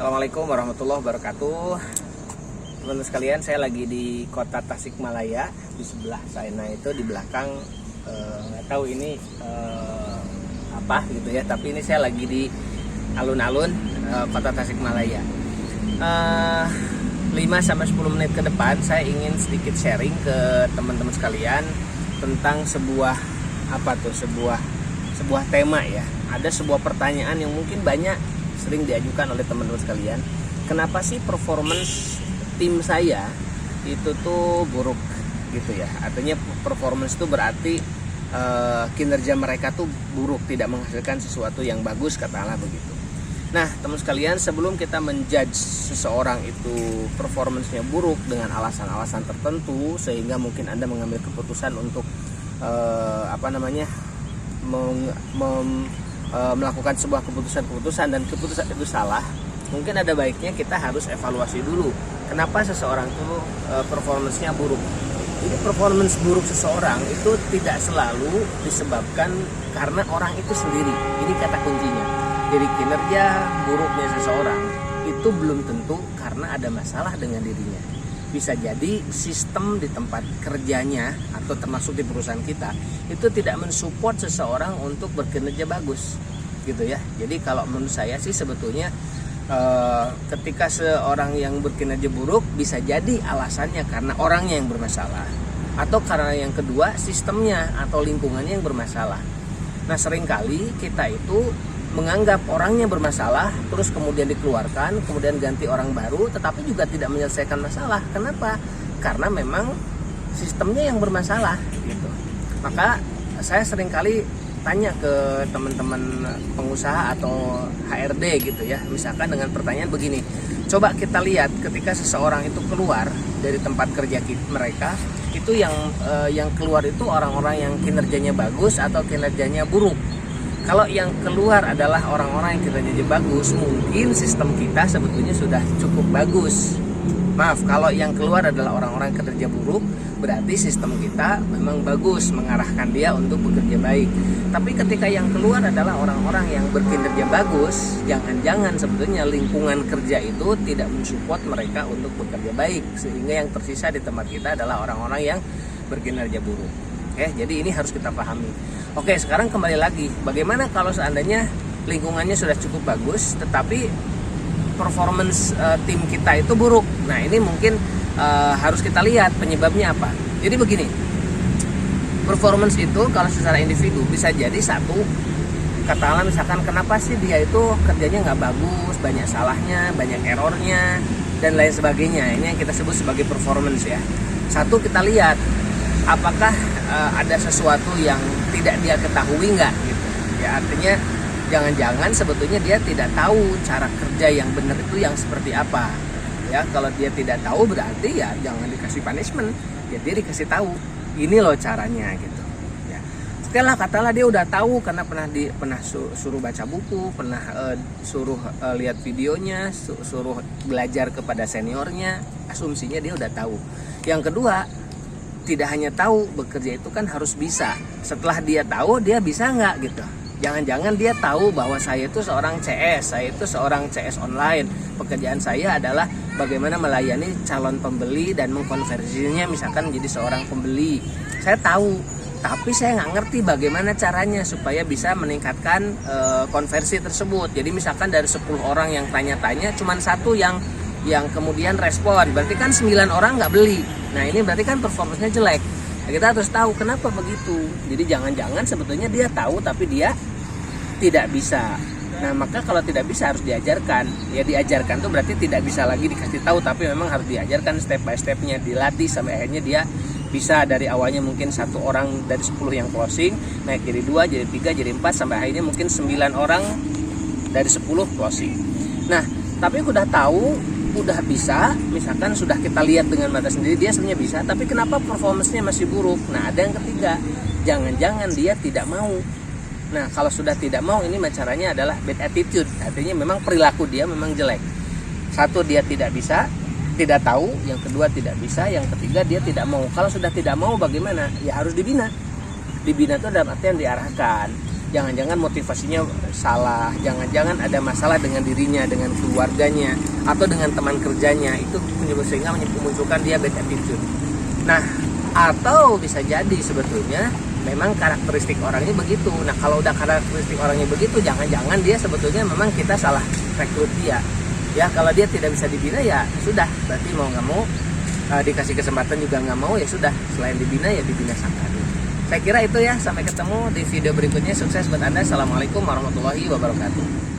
Assalamualaikum warahmatullahi wabarakatuh. Teman-teman sekalian, saya lagi di kota Tasikmalaya. Di sebelah sana itu di belakang nggak tahu ini apa gitu ya, tapi ini saya lagi di alun-alun kota Tasikmalaya. 5-10 menit ke depan saya ingin sedikit sharing ke teman-teman sekalian tentang sebuah tema ya. Ada sebuah pertanyaan yang mungkin sering diajukan oleh teman-teman sekalian. Kenapa sih performance tim saya itu tuh buruk gitu ya? Artinya performance itu berarti kinerja mereka tuh buruk, tidak menghasilkan sesuatu yang bagus, katakanlah begitu. Nah, teman sekalian, sebelum kita menjudge seseorang itu performance-nya buruk dengan alasan-alasan tertentu sehingga mungkin Anda mengambil keputusan untuk melakukan sebuah keputusan dan keputusan itu salah, mungkin ada baiknya kita harus evaluasi dulu kenapa seseorang itu performance-nya buruk. Jadi performance buruk seseorang itu tidak selalu disebabkan karena orang itu sendiri. Ini kata kuncinya. Jadi kinerja buruknya seseorang itu belum tentu karena ada masalah dengan dirinya. Bisa jadi sistem di tempat kerjanya atau termasuk di perusahaan kita itu tidak mensupport seseorang untuk berkinerja bagus gitu ya. Jadi kalau menurut saya sih sebetulnya ketika seorang yang berkinerja buruk bisa jadi alasannya karena orangnya yang bermasalah, atau karena yang kedua sistemnya atau lingkungannya yang bermasalah. Nah, seringkali kita itu menganggap orangnya bermasalah, terus kemudian dikeluarkan, kemudian ganti orang baru, tetapi juga tidak menyelesaikan masalah. Kenapa? Karena memang sistemnya yang bermasalah gitu. Maka saya seringkali tanya ke teman-teman pengusaha atau HRD gitu ya, misalkan dengan pertanyaan begini, coba kita lihat ketika seseorang itu keluar dari tempat kerja mereka, itu yang keluar itu orang-orang yang kinerjanya bagus atau kinerjanya buruk. Kalau yang keluar adalah orang-orang yang kinerjanya bagus, mungkin sistem kita sebetulnya sudah cukup bagus. Maaf, kalau yang keluar adalah orang-orang yang kinerja buruk, berarti sistem kita memang bagus mengarahkan dia untuk bekerja baik. Tapi ketika yang keluar adalah orang-orang yang berkinerja bagus, jangan-jangan sebetulnya lingkungan kerja itu tidak mensupport mereka untuk bekerja baik, sehingga yang tersisa di tempat kita adalah orang-orang yang berkinerja buruk. Oke, jadi ini harus kita pahami. Oke, sekarang kembali lagi, bagaimana kalau seandainya lingkungannya sudah cukup bagus, tetapi performance tim kita itu buruk. Nah, ini mungkin harus kita lihat penyebabnya apa. Jadi begini, performance itu kalau secara individu bisa jadi satu, katakanlah misalkan kenapa sih dia itu kerjanya nggak bagus, banyak salahnya, banyak errornya, dan lain sebagainya. Ini yang kita sebut sebagai performance ya. Satu, kita lihat apakah ada sesuatu yang tidak dia ketahui nggak gitu ya, artinya jangan-jangan sebetulnya dia tidak tahu cara kerja yang benar itu yang seperti apa ya. Kalau dia tidak tahu berarti ya jangan dikasih punishment ya, dia dikasih tahu ini loh caranya gitu ya. Oke lah, katalah dia udah tahu karena pernah suruh baca buku, pernah suruh lihat videonya, suruh belajar kepada seniornya, asumsinya dia udah tahu. Yang kedua, tidak hanya tahu, bekerja itu kan harus bisa. Setelah dia tahu, dia bisa nggak gitu. Jangan-jangan dia tahu bahwa saya itu seorang CS, saya itu seorang CS online. Pekerjaan saya adalah bagaimana melayani calon pembeli dan mengkonversinya misalkan menjadi seorang pembeli. Saya tahu, tapi saya nggak ngerti bagaimana caranya supaya bisa meningkatkan konversi tersebut. Jadi misalkan dari 10 orang yang tanya-tanya, cuma satu yang kemudian respon, berarti kan 9 orang nggak beli. Nah, ini berarti kan performanya jelek. Nah, kita harus tahu kenapa begitu. Jadi jangan-jangan sebetulnya dia tahu tapi dia tidak bisa. Nah, maka kalau tidak bisa harus diajarkan. Ya, diajarkan tuh berarti tidak bisa lagi dikasih tahu, tapi memang harus diajarkan step by stepnya, dilatih sampai akhirnya dia bisa. Dari awalnya mungkin 1 orang dari 10 yang closing, naik jadi 2, jadi 3, jadi 4, sampai akhirnya mungkin 9 orang dari 10 closing. Nah, tapi udah tahu, udah bisa, misalkan sudah kita lihat dengan mata sendiri dia sebenarnya bisa, tapi kenapa performance-nya masih buruk? Nah, ada yang ketiga, jangan-jangan dia tidak mau. Nah, kalau sudah tidak mau, ini caranya adalah bad attitude, artinya memang perilaku dia memang jelek. Satu, dia tidak bisa, tidak tahu. Yang kedua, tidak bisa. Yang ketiga, dia tidak mau. Kalau sudah tidak mau bagaimana? Ya harus dibina. Dibina itu dalam artian diarahkan. jangan-jangan motivasinya salah, jangan-jangan ada masalah dengan dirinya, dengan keluarganya, atau dengan teman kerjanya, itu sehingga memunculkan dia bad attitude. Nah, atau bisa jadi sebetulnya memang karakteristik orangnya begitu. Nah, kalau udah karakteristik orangnya begitu, jangan-jangan dia sebetulnya memang kita salah rekrut dia. Ya, kalau dia tidak bisa dibina ya sudah, berarti mau nggak mau dikasih kesempatan juga nggak mau, ya sudah, selain dibina ya dibinasakan. Saya kira itu ya, sampai ketemu di video berikutnya. Sukses buat Anda. Assalamualaikum warahmatullahi wabarakatuh.